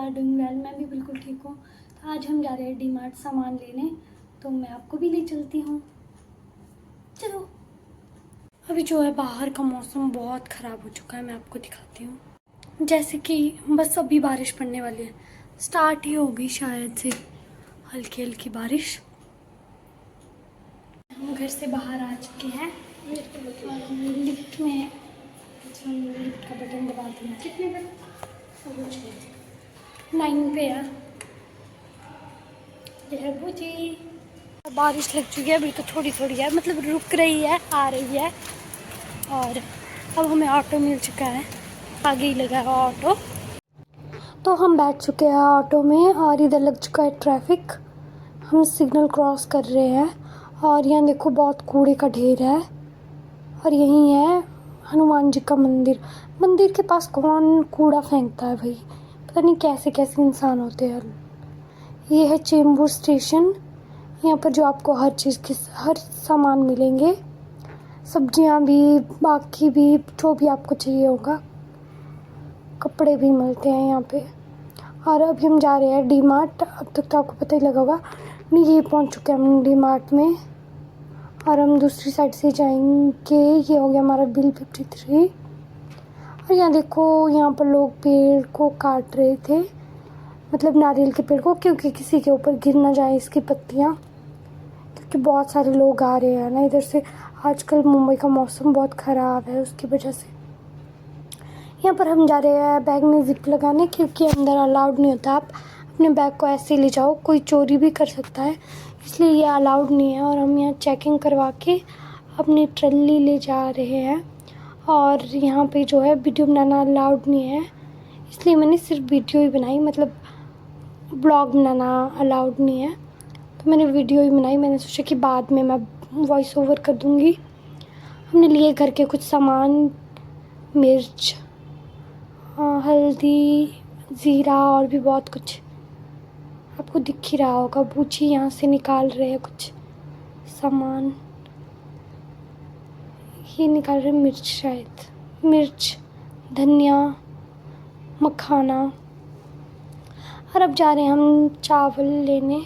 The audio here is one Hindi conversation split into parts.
Are doing well. मैं भी बिल्कुल ठीक हूँ। तो आज हम जा रहे हैं डी मार्ट सामान लेने, तो मैं आपको भी ले चलती हूँ। चलो। अभी जो है बाहर का मौसम बहुत ख़राब हो चुका है, मैं आपको दिखाती हूँ। जैसे कि बस अभी बारिश पड़ने वाली है, स्टार्ट ही होगी शायद से हल्की हल्की बारिश। हम घर से बाहर आ चुके हैं और हमने लिफ्ट में लिफ्ट का बटन दबा दिया। कितने पे? 9 पे है। ये है बुजी। बारिश लग चुकी है, अभी तो थोड़ी थोड़ी है, मतलब रुक रही है, आ रही है। और अब हमें ऑटो मिल चुका है, आगे ही लगा है ऑटो। तो हम बैठ चुके हैं ऑटो में और इधर लग चुका है ट्रैफिक। हम सिग्नल क्रॉस कर रहे हैं और यहाँ देखो बहुत कूड़े का ढेर है। और यहीं है हनुमान जी का मंदिर। मंदिर के पास कौन कूड़ा फेंकता है भाई, पता नहीं कैसे कैसे इंसान होते हैं। ये है चेंबूर स्टेशन। यहाँ पर जो आपको हर चीज़ के हर सामान मिलेंगे, सब्जियाँ भी, बाकी भी जो भी आपको चाहिए होगा, कपड़े भी मिलते हैं यहाँ पे। और अभी हम जा रहे हैं डी मार्ट। अब तक तो आपको पता ही लगा होगा, मैं ये पहुँच चुके हैं हम डी मार्ट में और हम दूसरी साइड से जाएंगे। ये हो गया हमारा बिल 53। और यहाँ देखो, यहाँ पर लोग पेड़ को काट रहे थे, मतलब नारियल के पेड़ को, क्योंकि किसी के ऊपर गिर ना जाए इसकी पत्तियाँ, क्योंकि बहुत सारे लोग आ रहे हैं ना इधर से। आजकल मुंबई का मौसम बहुत ख़राब है, उसकी वजह से। यहाँ पर हम जा रहे हैं बैग में ज़िप लगाने, क्योंकि अंदर अलाउड नहीं होता। आप अपने बैग को ऐसे ले जाओ, कोई चोरी भी कर सकता है, इसलिए ये अलाउड नहीं है। और हम यहाँ चेकिंग करवा के अपनी ट्रॉली ले जा रहे हैं। और यहाँ पे जो है वीडियो बनाना अलाउड नहीं है, इसलिए मैंने सिर्फ वीडियो ही बनाई, मतलब ब्लॉग बनाना अलाउड नहीं है, तो मैंने वीडियो ही बनाई। मैंने सोचा कि बाद में मैं वॉइस ओवर कर दूँगी। हमने लिए घर के कुछ सामान, मिर्च, हल्दी, ज़ीरा और भी बहुत कुछ, आपको दिख ही रहा होगा। बूची यहाँ से निकाल रहे हैं कुछ सामान, ये निकाल रहे हैं मिर्च, शायद मिर्च, धनिया, मखाना। और अब जा रहे हैं हम चावल लेने।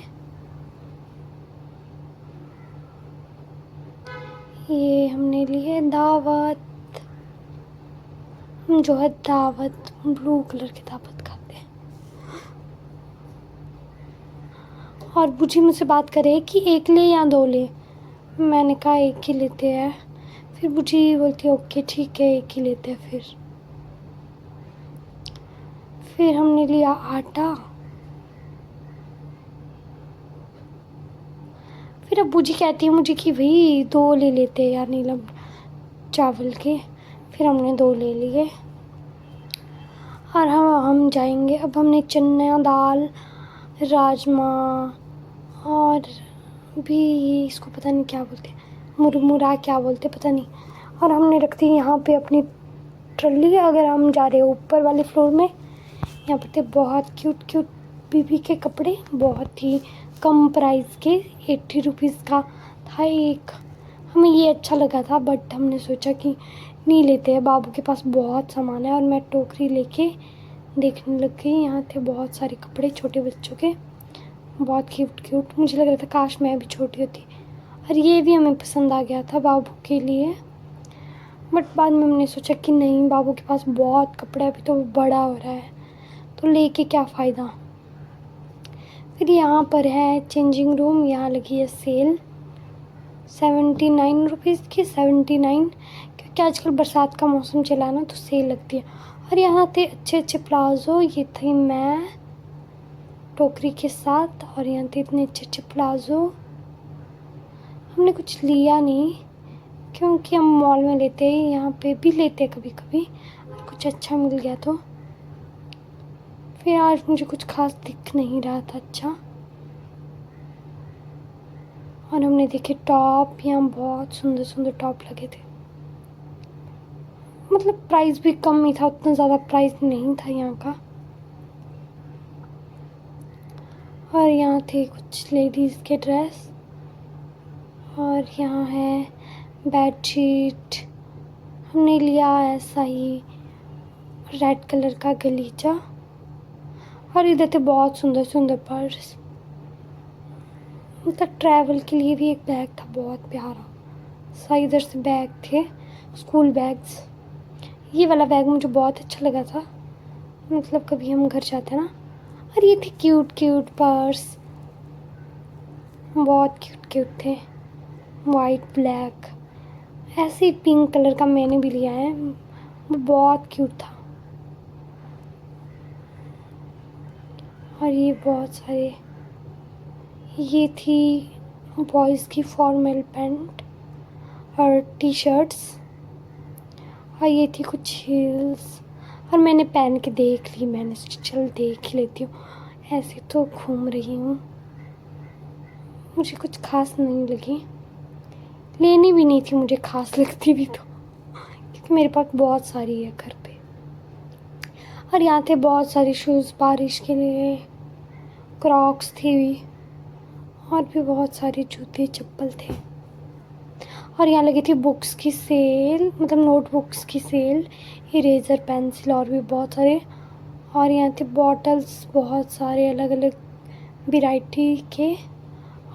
ये हमने लिए दावत। हम जो है दावत ब्लू कलर की दावत खाते हैं। और बुची मुझसे बात करे कि एक ले या दो ले, मैंने कहा एक ही लेते हैं। फिर बुची बोलती है ओके ठीक है, एक ही लेते हैं। फिर हमने लिया आटा। फिर अब बुची कहती है मुझे कि भाई 2 ले लेते हैं यार नीलम चावल के। फिर हमने 2 ले लिए और हम जाएंगे। अब हमने चना दाल, राजमा और भी, इसको पता नहीं क्या बोलते, मुरमुरा क्या बोलते पता नहीं। और हमने रख दी यहाँ पे अपनी ट्रॉली। अगर हम जा रहे हैं ऊपर वाले फ्लोर में, यहाँ पर थे बहुत क्यूट क्यूट बीबी के कपड़े, बहुत ही कम प्राइस के, 80 रुपीज़ का था एक। हमें ये अच्छा लगा था, बट हमने सोचा कि नहीं लेते हैं, बाबू के पास बहुत सामान है। और मैं टोकरी लेके देखने लग गई। यहाँ थे बहुत सारे कपड़े छोटे बच्चों के, बहुत क्यूट क्यूट। मुझे लग रहा था काश मैं भी छोटी होती। और ये भी हमें पसंद आ गया था बाबू के लिए, बट बाद में हमने सोचा कि नहीं, बाबू के पास बहुत कपड़े, अभी तो वो बड़ा हो रहा है, तो लेके क्या फ़ायदा। फिर यहाँ पर है चेंजिंग रूम। यहाँ लगी है सेल 79 रुपीज़ की, 79, क्योंकि आजकल बरसात का मौसम चला ना, तो सेल लगती है। और यहाँ थे अच्छे अच्छे प्लाज़ो, ये थी मैं टोकरी के साथ। और यहाँ थे इतने अच्छे अच्छे प्लाज़ो। हमने कुछ लिया नहीं, क्योंकि हम मॉल में लेते हैं, यहाँ पे भी लेते हैं कभी कभी, कुछ अच्छा मिल गया तो। फिर आज मुझे कुछ खास दिख नहीं रहा था अच्छा। और हमने देखे टॉप, यहाँ बहुत सुंदर सुंदर टॉप लगे थे, मतलब प्राइस भी कम ही था, उतना ज़्यादा प्राइस नहीं था यहाँ का। और यहाँ थे कुछ लेडीज़ के ड्रेस। और यहाँ है बेडशीट। हमने लिया ऐसा ही रेड कलर का गलीचा। और इधर थे बहुत सुंदर सुंदर पर्स, मतलब ट्रैवल के लिए भी एक बैग था बहुत प्यारा सा। इधर से बैग थे, स्कूल बैग्स। ये वाला बैग मुझे बहुत अच्छा लगा था, मतलब कभी हम घर जाते ना। और ये थे क्यूट क्यूट पर्स, बहुत क्यूट क्यूट थे, वाइट ब्लैक, ऐसे ही पिंक कलर का मैंने भी लिया है, वो बहुत क्यूट था। और ये बहुत सारे, ये थी बॉयज़ की फॉर्मल पैंट और टी शर्ट्स, और ये थी कुछ हील्स। और मैंने पहन के देख ली, मैंने सोचा चल देख ही लेती हूँ, ऐसे तो घूम रही हूँ। मुझे कुछ खास नहीं लगी, लेनी भी नहीं थी मुझे, खास लगती भी तो, क्योंकि मेरे पास बहुत सारी है घर पे। और यहाँ थे बहुत सारे शूज़ बारिश के लिए, क्रॉक्स थी, और भी बहुत सारे जूते चप्पल थे। और यहाँ लगी थी बुक्स की सेल, मतलब नोटबुक्स की सेल, इरेज़र, पेंसिल और भी बहुत सारे। और यहाँ थे बॉटल्स बहुत सारे अलग अलग वैरायटी के।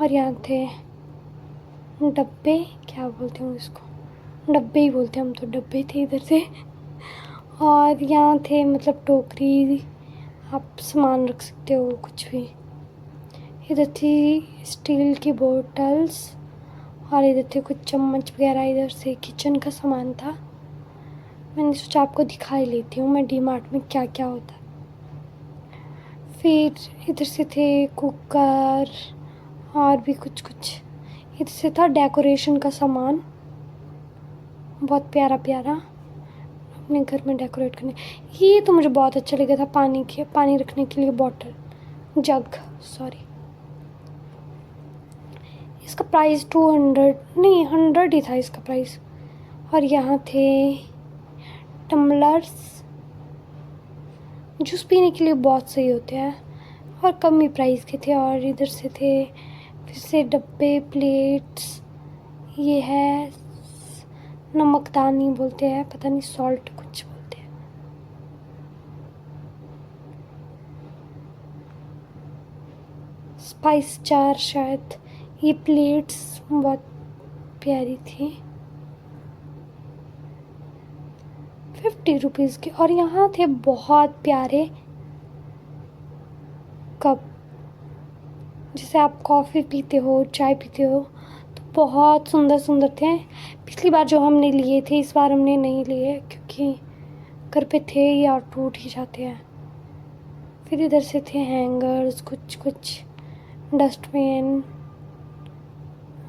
और यहाँ थे डब्बे, क्या बोलते हैं इसको, डब्बे ही बोलते हैं हम तो, डब्बे थे इधर से। और यहाँ थे मतलब टोकरी, आप सामान रख सकते हो कुछ भी। इधर थी स्टील की बोतल्स, और इधर थे कुछ चम्मच वगैरह। इधर से किचन का सामान था, मैंने सोचा आपको दिखा ही लेती हूँ मैं डी मार्ट में क्या क्या होता है। फिर इधर से थे कुकर और भी कुछ कुछ। इधर से था डेकोरेशन का सामान, बहुत प्यारा प्यारा, अपने घर में डेकोरेट करने। ये तो मुझे बहुत अच्छा लगा था, पानी रखने के लिए बॉटल, जग सॉरी। इसका प्राइस 200 नहीं 100 ही था इसका प्राइस। और यहाँ थे टम्बलर्स, जूस पीने के लिए बहुत सही होते हैं और कम ही प्राइस के थे। और इधर से थे फिर से डब्बे, प्लेट्स, ये है नमकदानी बोलते हैं, पता नहीं सॉल्ट कुछ बोलते हैं। स्पाइस जार शायद। ये प्लेट्स बहुत प्यारी थी, 50 रुपीज़ की। और यहाँ थे बहुत प्यारे कप, जैसे आप कॉफ़ी पीते हो, चाय पीते हो, तो बहुत सुंदर सुंदर थे। पिछली बार जो हमने लिए थे, इस बार हमने नहीं लिए क्योंकि घर पे थे या टूट ही जाते हैं। फिर इधर से थे हैंगर्स, कुछ कुछ डस्टबिन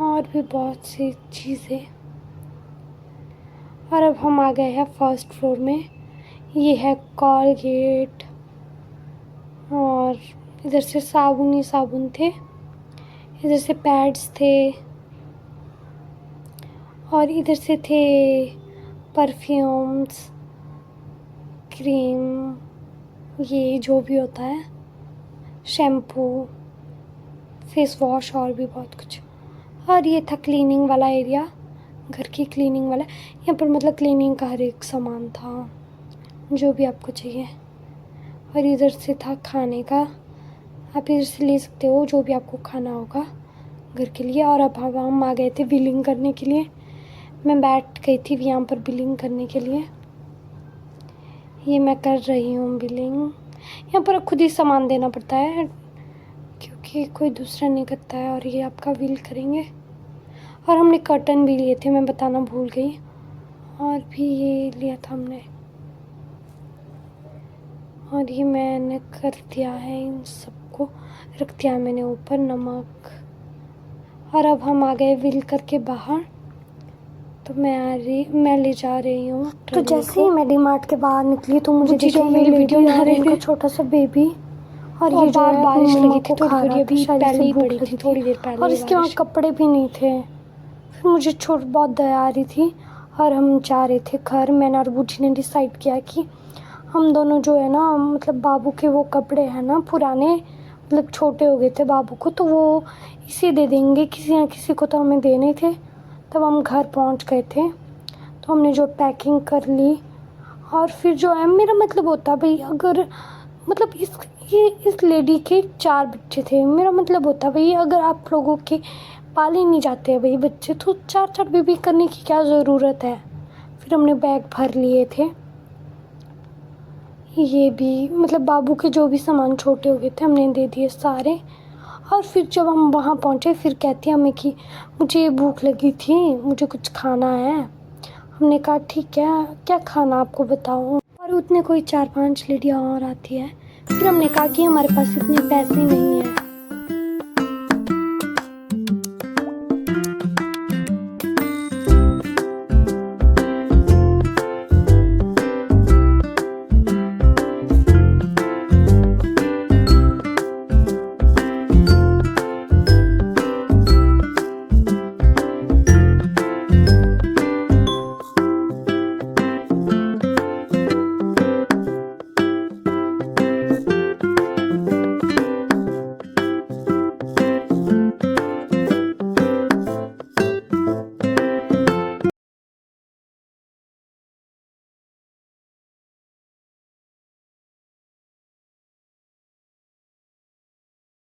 और भी बहुत सी चीज़ें। और अब हम आ गए हैं फर्स्ट फ्लोर में। ये है कॉलगेट, और इधर से साबुन ही साबुन थे, इधर से पैड्स थे, और इधर से थे परफ्यूम्स, क्रीम, ये जो भी होता है, शैम्पू, फेस वॉश और भी बहुत कुछ। और ये था क्लीनिंग वाला एरिया, घर की क्लीनिंग वाला। यहाँ पर मतलब क्लीनिंग का हर एक सामान था, जो भी आपको चाहिए। और इधर से था खाने का, आप इधर से ले सकते हो जो भी आपको खाना होगा घर के लिए। और अब हम आ गए थे बिलिंग करने के लिए, मैं बैठ गई थी यहाँ पर बिलिंग करने के लिए। ये मैं कर रही हूँ बिलिंग। यहाँ पर खुद ही सामान देना पड़ता है क्योंकि कोई दूसरा नहीं करता है। और ये आपका बिल करेंगे। और हमने कर्टन भी लिए थे, मैं बताना भूल गई, और भी ये लिया था हमने। और ये मैंने कर दिया है, इन सबको रख दिया मैंने ऊपर, नमक। और अब हम आ गए बिल करके बाहर, तो मैं ले जा रही हूँ। तो जैसे ही मैं डी मार्ट के बाहर निकली तो मुझे देखा मेरी वीडियो बना रहे थे छोटा सा बेबी। और ये जो है बारिश लगी थी तो फिर अभी पहले ही पड़ी थी थोड़ी देर पहले। और इसके वहाँ कपड़े भी नहीं थे। फिर मुझे बहुत दया आ रही थी और हम जा रहे थे घर। मैंने और बूजी ने डिसाइड किया कि हम दोनों जो है ना, मतलब बाबू के वो कपड़े हैं ना पुराने, मतलब छोटे हो गए थे बाबू को, तो वो इसे दे देंगे, किसी ना किसी को तो हमें देने थे। तब हम घर पहुंच गए थे, तो हमने जो पैकिंग कर ली। और फिर जो है मेरा मतलब होता भाई, अगर मतलब इस लेडी के 4 बच्चे थे। मेरा मतलब होता भाई, अगर आप लोगों के पाले नहीं जाते हैं भाई बच्चे, तो 4 बेबी करने की क्या ज़रूरत है। फिर हमने बैग भर लिए थे, ये भी मतलब बाबू के जो भी सामान छोटे हो गए थे हमने दे दिए सारे। और फिर जब हम वहाँ पहुँचे, फिर कहती हमें कि मुझे भूख लगी थी, मुझे कुछ खाना है। हमने कहा ठीक है, क्या खाना आपको बताऊँ। और उतने कोई 4-5 लेडियाँ और आती है। फिर हमने कहा कि हमारे पास इतने पैसे नहीं हैं।